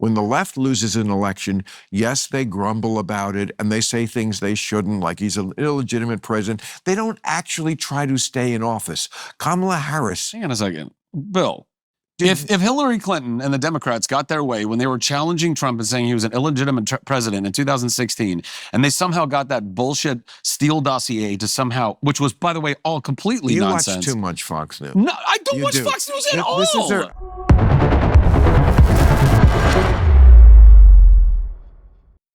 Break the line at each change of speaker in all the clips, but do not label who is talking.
When the left loses an election, yes, they grumble about it and they say things they shouldn't, like he's an illegitimate president. They don't actually try to stay in office. Kamala Harris.
Hang on a second. Bill, if Hillary Clinton and the Democrats got their way when they were challenging Trump and saying he was an illegitimate president in 2016, and they somehow got that bullshit Steele dossier to somehow, which was, by the way, all completely nonsense.
You watch too much Fox News.
No, I don't watch Fox News at all.
This is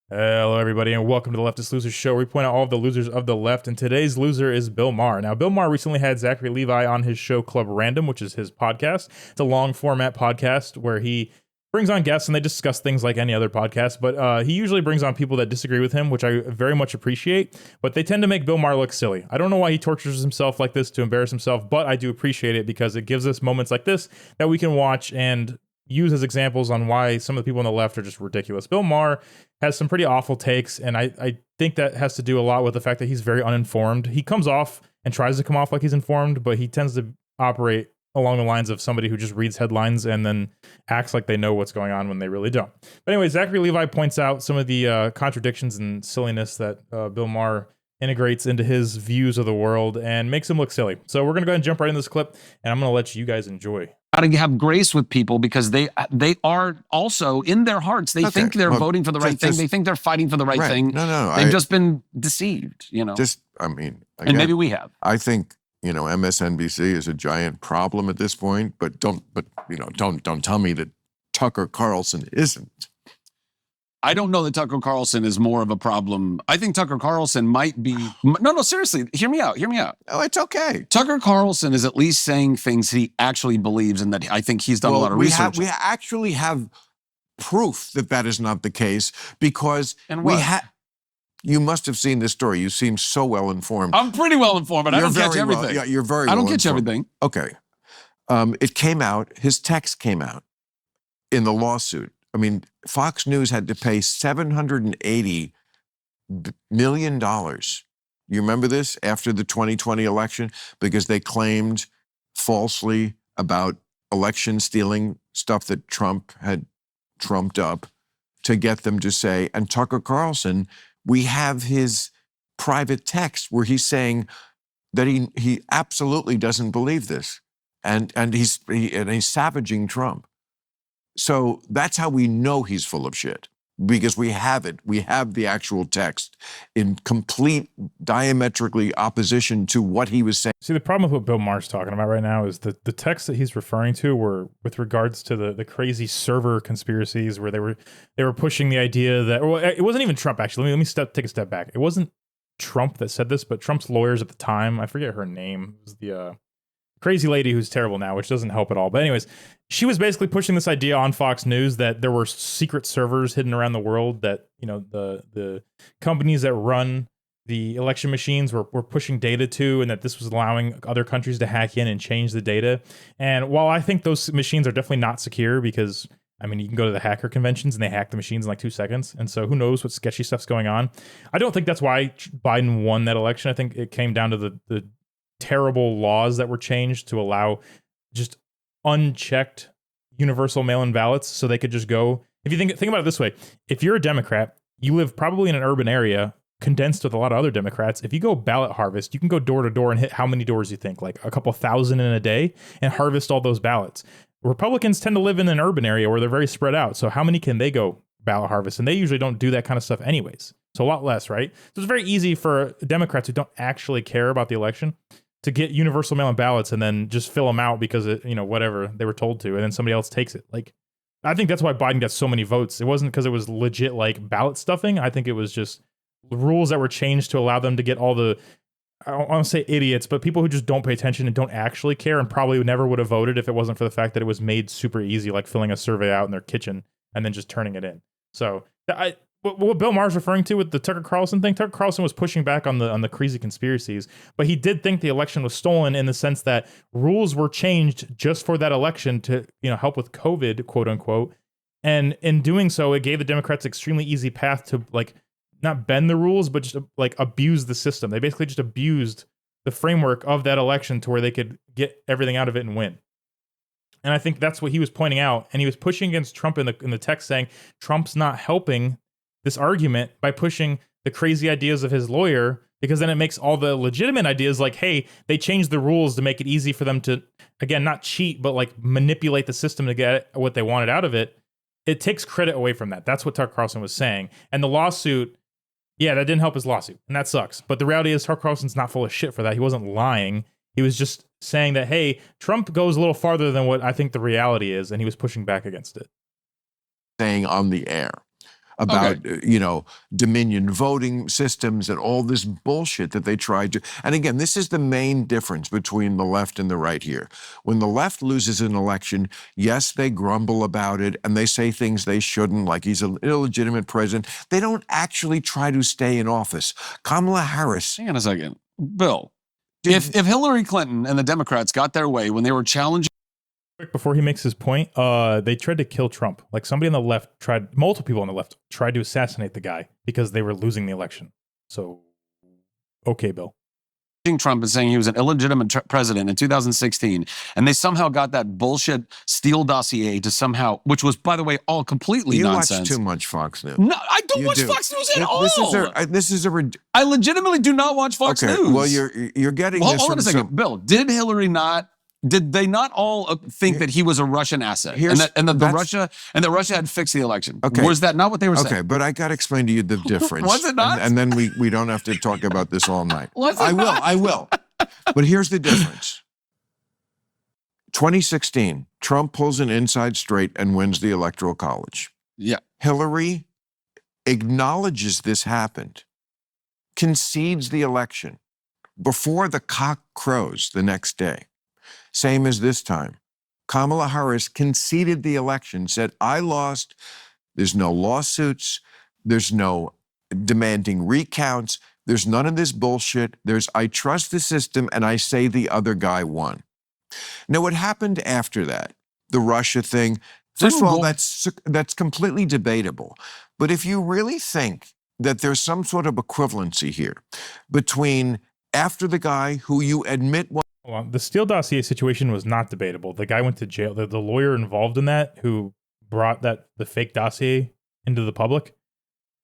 Hello, everybody, and welcome to the Leftist Losers Show, where we point out all of the losers of the left, and today's loser is Bill Maher. Now, Bill Maher recently had Zachary Levi on his show Club Random, which is his podcast. It's a long-format podcast where he brings on guests, and they discuss things like any other podcast, but he usually brings on people that disagree with him, which I very much appreciate, but they tend to make Bill Maher look silly. I don't know why he tortures himself like this to embarrass himself, but I do appreciate it because it gives us moments like this that we can watch and use as examples on why some of the people on the left are just ridiculous. Bill Maher has some pretty awful takes, and I think that has to do a lot with the fact that he's very uninformed. He comes off and tries to come off like he's informed, but he tends to operate along the lines of somebody who just reads headlines and then acts like they know what's going on when they really don't. But anyway, Zachary Levi points out some of the contradictions and silliness that Bill Maher integrates into his views of the world and makes him look silly. So we're going to go ahead and jump right in this clip, and I'm going to let you guys enjoy.
Got to have grace with people because they are also in their hearts. They think they're voting for the right thing. They think they're fighting for the right thing.
No.
They've just been deceived,
again,
and maybe we have.
I think, MSNBC is a giant problem at this point, but don't tell me that Tucker Carlson isn't.
I don't know that Tucker Carlson is more of a problem. I think Tucker Carlson might be... No, seriously, hear me out.
Oh, it's okay.
Tucker Carlson is at least saying things he actually believes and that I think he's done a lot of research.
We actually have proof that is not the case because you must have seen this story. You seem so well informed.
I'm pretty well informed, but I don't catch everything.
Yeah, you're very
I don't
well
catch
informed.
everything.
Okay. It came out, his text came out in the lawsuit. I mean, Fox News had to pay $780 million. You remember this? After the 2020 election? Because they claimed falsely about election stealing stuff that Trump had trumped up to get them to say, and Tucker Carlson, we have his private text where he's saying that he absolutely doesn't believe this. And he's savaging Trump. So that's how we know he's full of shit, because we have it. We have the actual text in complete diametrically opposition to what he was saying.
See, the problem with what Bill Maher's talking about right now is the text that he's referring to were with regards to the crazy server conspiracies where they were pushing the idea that, well, it wasn't even Trump, actually. Let me take a step back. It wasn't Trump that said this, but Trump's lawyers at the time, I forget her name, it was the crazy lady who's terrible now, which doesn't help at all. But anyways, she was basically pushing this idea on Fox News that there were secret servers hidden around the world that, the companies that run the election machines were pushing data to, and that this was allowing other countries to hack in and change the data. And while I think those machines are definitely not secure because, you can go to the hacker conventions and they hack the machines in like 2 seconds. And so who knows what sketchy stuff's going on. I don't think that's why Biden won that election. I think it came down to the terrible laws that were changed to allow just unchecked universal mail-in ballots so they could just go. If you think about it this way, if you're a Democrat, you live probably in an urban area condensed with a lot of other Democrats. If you go ballot harvest, you can go door to door and hit how many doors you think, like a couple thousand in a day, and harvest all those ballots. Republicans tend to live in an urban area where they're very spread out. So how many can they go ballot harvest? And they usually don't do that kind of stuff anyways. So a lot less, right? So it's very easy for Democrats who don't actually care about the election to get universal mail-in ballots and then just fill them out because whatever they were told to, and then somebody else takes it. Like, I think that's why Biden got so many votes. It wasn't because it was legit like ballot stuffing. I think it was just rules that were changed to allow them to get all the, I don't want to say idiots, but people who just don't pay attention and don't actually care and probably never would have voted if it wasn't for the fact that it was made super easy, like filling a survey out in their kitchen and then just turning it in. So what Bill Maher's referring to with the Tucker Carlson thing, Tucker Carlson was pushing back on the crazy conspiracies, but he did think the election was stolen in the sense that rules were changed just for that election to, help with COVID, quote unquote. And in doing so, it gave the Democrats extremely easy path to not bend the rules, but just abuse the system. They basically just abused the framework of that election to where they could get everything out of it and win. And I think that's what he was pointing out. And he was pushing against Trump in the text, saying Trump's not helping this argument by pushing the crazy ideas of his lawyer, because then it makes all the legitimate ideas like, hey, they changed the rules to make it easy for them to, again, not cheat, but like manipulate the system to get what they wanted out of it. It takes credit away from that. That's what Tucker Carlson was saying. And the lawsuit, yeah, that didn't help his lawsuit. And that sucks. But the reality is Tucker Carlson's not full of shit for that. He wasn't lying. He was just saying that, hey, Trump goes a little farther than what I think the reality is. And he was pushing back against it.
Saying on the air about, Dominion voting systems and all this bullshit that they tried to. And again, this is the main difference between the left and the right here. When the left loses an election, yes, they grumble about it and they say things they shouldn't, like he's an illegitimate president. They don't actually try to stay in office. Kamala Harris.
Hang on a second. Bill, if Hillary Clinton and the Democrats got their way when they were challenging.
Before he makes his point, they tried to kill Trump. Like somebody on the left multiple people on the left tried to assassinate the guy because they were losing the election. So, okay, Bill.
Trump and saying he was an illegitimate president in 2016, and they somehow got that bullshit Steele dossier to somehow, which was, by the way, all completely nonsense.
You watch too much Fox News.
No, I don't watch Fox News at all.
I
legitimately do not watch Fox News.
Well, you're getting
well,
this
hold on
from
a second, Bill. Did they not all think that he was a Russian asset, and that Russia had fixed the election?
Okay.
Was that not what they were saying?
Okay, but I got to explain to you the difference.
Was it not?
And then we don't have to talk about this all night.
Was it not?
I will. But here's the difference. 2016, Trump pulls an inside straight and wins the Electoral College.
Yeah.
Hillary acknowledges this happened, concedes the election before the cock crows the next day. Same as this time. Kamala Harris conceded the election, said, I lost. There's no lawsuits. There's no demanding recounts. There's none of this bullshit. I trust the system and I say the other guy won. Now, what happened after that, the Russia thing, first of all, that's completely debatable. But if you really think that there's some sort of equivalency here between after the guy who you admit was.
Well, the Steele dossier situation was not debatable. The guy went to jail. The lawyer involved in that, who brought the fake dossier into the public,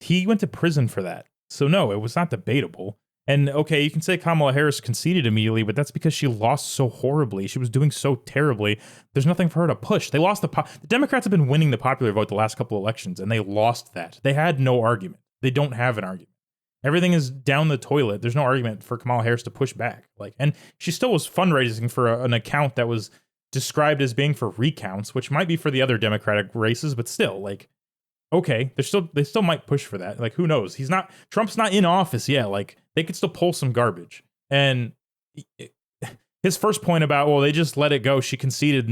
he went to prison for that. So no, it was not debatable. And okay, you can say Kamala Harris conceded immediately, but that's because she lost so horribly. She was doing so terribly. There's nothing for her to push. They lost the Democrats have been winning the popular vote the last couple of elections, and they lost that. They had no argument. They don't have an argument. Everything is down the toilet. There's no argument for Kamala Harris to push back. And she still was fundraising for an account that was described as being for recounts, which might be for the other Democratic races, but still, okay, they still might push for that. Who knows? Trump's not in office yet. They could still pull some garbage. And his first point about, well, they just let it go. She conceded.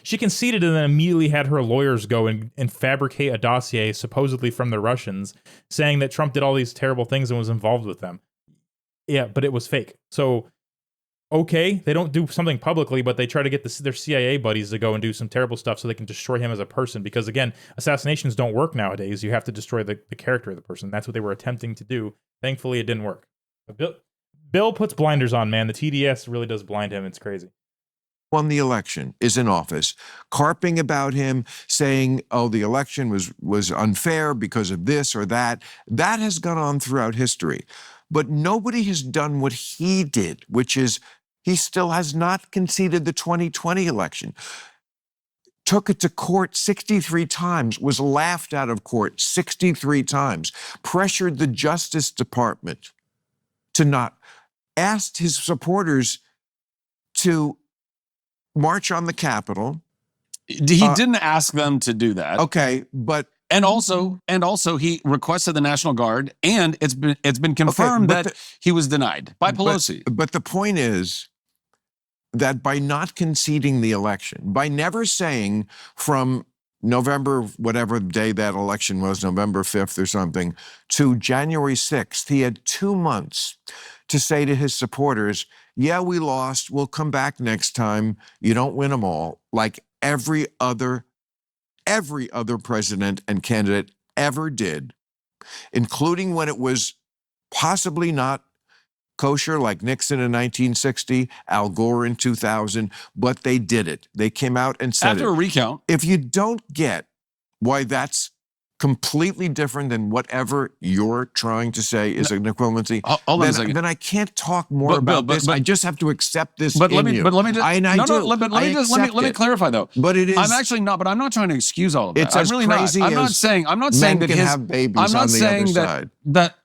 She conceded and then immediately had her lawyers go and fabricate a dossier supposedly from the Russians saying that Trump did all these terrible things and was involved with them. Yeah, but it was fake. So, okay, they don't do something publicly, but they try to get their CIA buddies to go and do some terrible stuff so they can destroy him as a person. Because again, assassinations don't work nowadays. You have to destroy the character of the person. That's what they were attempting to do. Thankfully, it didn't work. Bill puts blinders on, man. The TDS really does blind him. It's crazy.
Won the election, is in office, carping about him, saying, oh, the election was unfair because of this or that. That has gone on throughout history. But nobody has done what he did, which is he still has not conceded the 2020 election. Took it to court 63 times, was laughed out of court 63 times, pressured the Justice Department to not, asked his supporters to march on the Capitol.
He didn't ask them to do that.
Okay, but
and also he requested the National Guard, and it's been confirmed that he was denied by Pelosi.
But the point is that by not conceding the election, by never saying from November, whatever day that election was, November 5th or something, to January 6th, he had 2 months to say to his supporters, yeah, we lost. We'll come back next time. You don't win them all. Like every other president and candidate ever did, including when it was possibly not kosher like Nixon in 1960, Al Gore in 2000, but they did it. They came out and said
After a recount.
If you don't get why that's completely different than whatever you're trying to say is an equivalency,
Hold on a second.
then I can't talk more about this. I just have to accept this.
But let me just let me clarify though.
But it is.
I'm actually not. But I'm not trying to excuse all of that.
It's as
really
crazy
not. I'm not
as
saying. I'm not
men
saying that
can
his.
have babies
I'm not
on the
saying
other
that
side.
that.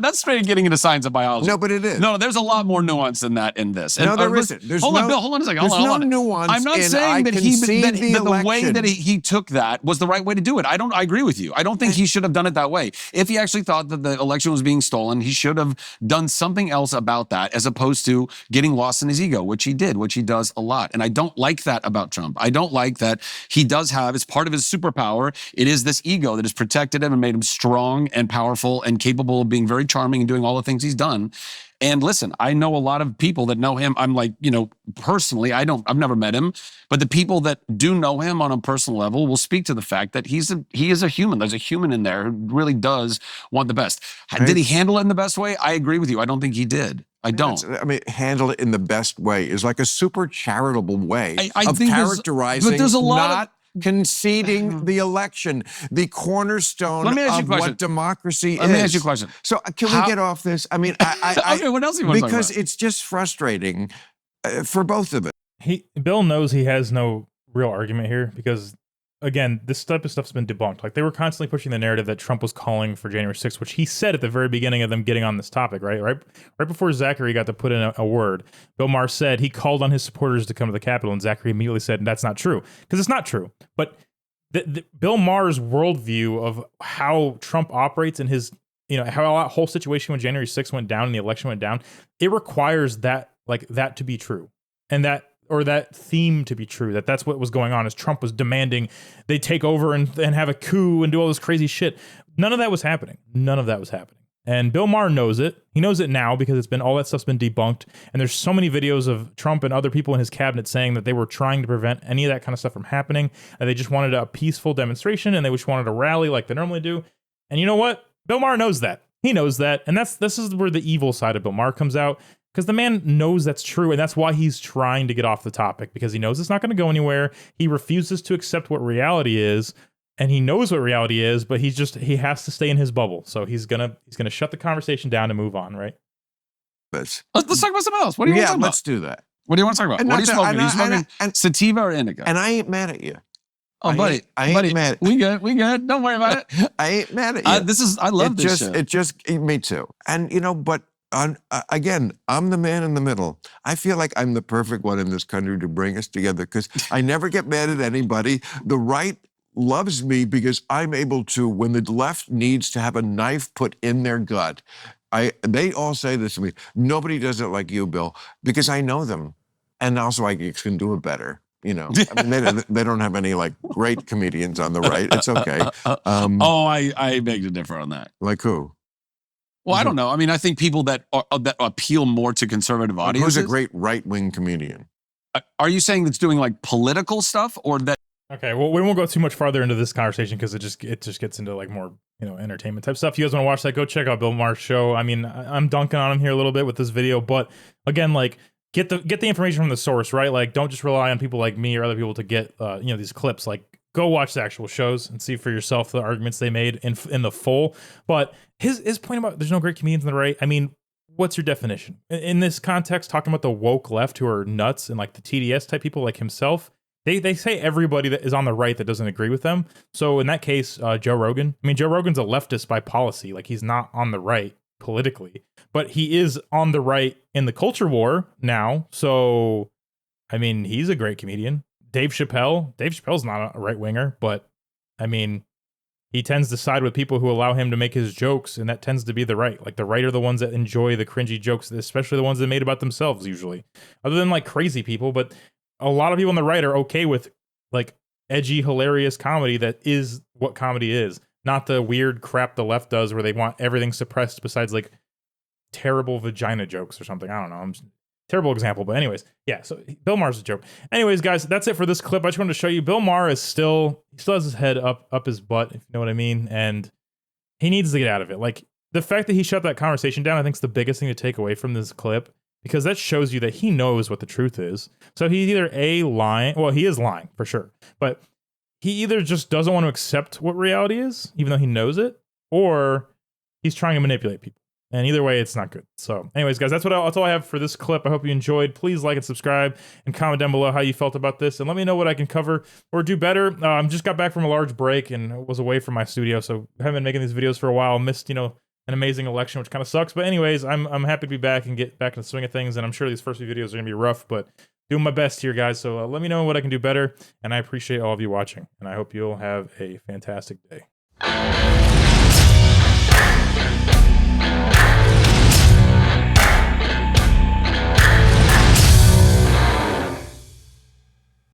That's straight getting into science and biology.
No, but it is.
No, there's a lot more nuance than that in this.
No, there isn't.
Hold on, Bill. Hold on a second.
There's
hold on.
nuance.
I'm not saying that the way that he took that was the right way to do it. I agree with you. I don't think he should have done it that way. If he actually thought that the election was being stolen, he should have done something else about that as opposed to getting lost in his ego, which he did, which he does a lot. And I don't like that about Trump. I don't like that he does have, as part of his superpower, it is this ego that has protected him and made him strong and powerful and capable of being very charming and doing all the things he's done. And listen, I know a lot of people that know him. I'm like, personally, I've never met him, but the people that do know him on a personal level will speak to the fact that he is a human. There's a human in there who really does want the best. Right. Did he handle it in the best way? I agree with you. I don't think he did. I don't.
Handle it in the best way is like a super charitable way
I
of
think
characterizing
but there's a lot of
conceding the election, the cornerstone of what democracy is.
Let me ask you a question.
So can we get off this? I mean,
okay, what else do you want to talk about?
Because it's just frustrating for both of us.
Bill knows he has no real argument here because, again, this type of stuff's been debunked. Like, they were constantly pushing the narrative that Trump was calling for January 6th, which he said at the very beginning of them getting on this topic, right before Zachary got to put in a word. Bill Maher said he called on his supporters to come to the Capitol, and Zachary immediately said, that's not true, because it's not true. But Bill Maher's worldview of how Trump operates and his, how that whole situation when January 6th went down and the election went down, it requires that to be true. And that theme to be true, that's what was going on, is Trump was demanding they take over and have a coup and do all this crazy shit. None of that was happening. And Bill Maher knows it. He knows it now because all that stuff's been debunked. And there's so many videos of Trump and other people in his cabinet saying that they were trying to prevent any of that kind of stuff from happening. And they just wanted a peaceful demonstration and they just wanted a rally like they normally do. And you know what? Bill Maher knows that. He knows that. And this is where the evil side of Bill Maher comes out. Because the man knows that's true, and that's why he's trying to get off the topic, because he knows it's not going to go anywhere. He refuses to accept what reality is, and he knows what reality is, but he has to stay in his bubble. So he's gonna shut the conversation down and move on, right?
Let's talk about something else. What do you want to talk about?
Let's do that.
What do you want to talk about? What are you smoking? Are you smoking sativa or indica?
And I ain't mad at you.
Oh, buddy,
I ain't mad.
We good. Don't worry about it.
I ain't mad at you.
I love this shit.
Me too. And but. Again, I'm the man in the middle. I feel like I'm the perfect one in this country to bring us together because I never get mad at anybody. The right loves me because I'm able to, when the left needs to have a knife put in their gut, they all say this to me, nobody does it like you, Bill, because I know them. And also I can do it better. I mean, they don't have any great comedians on the right. It's okay.
I beg to differ on that.
Like who?
Well, I don't know. I mean, I think people that appeal more to conservative audiences.
Who's a great right-wing comedian?
Are you saying that's doing political stuff or that?
Okay, well, we won't go too much farther into this conversation because it just gets into more entertainment type stuff. If you guys want to watch that, go check out Bill Maher's show. I mean, I'm dunking on him here a little bit with this video, but again, get the information from the source, right? Don't just rely on people like me or other people to get these clips. Go watch the actual shows and see for yourself the arguments they made in the full. But his point about there's no great comedians on the right, I mean, what's your definition? In this context, talking about the woke left who are nuts and the TDS type people like himself, they say everybody that is on the right that doesn't agree with them. So in that case, Joe Rogan, I mean, Joe Rogan's a leftist by policy. He's not on the right politically, but he is on the right in the culture war now. So, I mean, he's a great comedian. Dave Chappelle's not a right-winger, but I mean, he tends to side with people who allow him to make his jokes, and that tends to be the right. The right are the ones that enjoy the cringy jokes, especially the ones that made about themselves usually. Other than crazy people, but a lot of people on the right are okay with edgy, hilarious comedy that is what comedy is. Not the weird crap the left does where they want everything suppressed besides terrible vagina jokes or something. I don't know. Terrible example, but anyways, yeah, so Bill Maher's a joke. Anyways, guys, that's it for this clip. I just wanted to show you Bill Maher is still has his head up his butt, if you know what I mean, and he needs to get out of it. the fact that he shut that conversation down, I think is the biggest thing to take away from this clip, because that shows you that he knows what the truth is. So he's either lying. Well, he is lying for sure, but he either just doesn't want to accept what reality is, even though he knows it, or he's trying to manipulate people. And either way, it's not good. So anyways, guys, that's all I have for this clip. I hope you enjoyed. Please like and subscribe and comment down below how you felt about this. And let me know what I can cover or do better. Just got back from a large break and was away from my studio. So I haven't been making these videos for a while. Missed, an amazing election, which kind of sucks. But anyways, I'm happy to be back and get back in the swing of things. And I'm sure these first few videos are going to be rough, but doing my best here, guys. So let me know what I can do better. And I appreciate all of you watching. And I hope you'll have a fantastic day.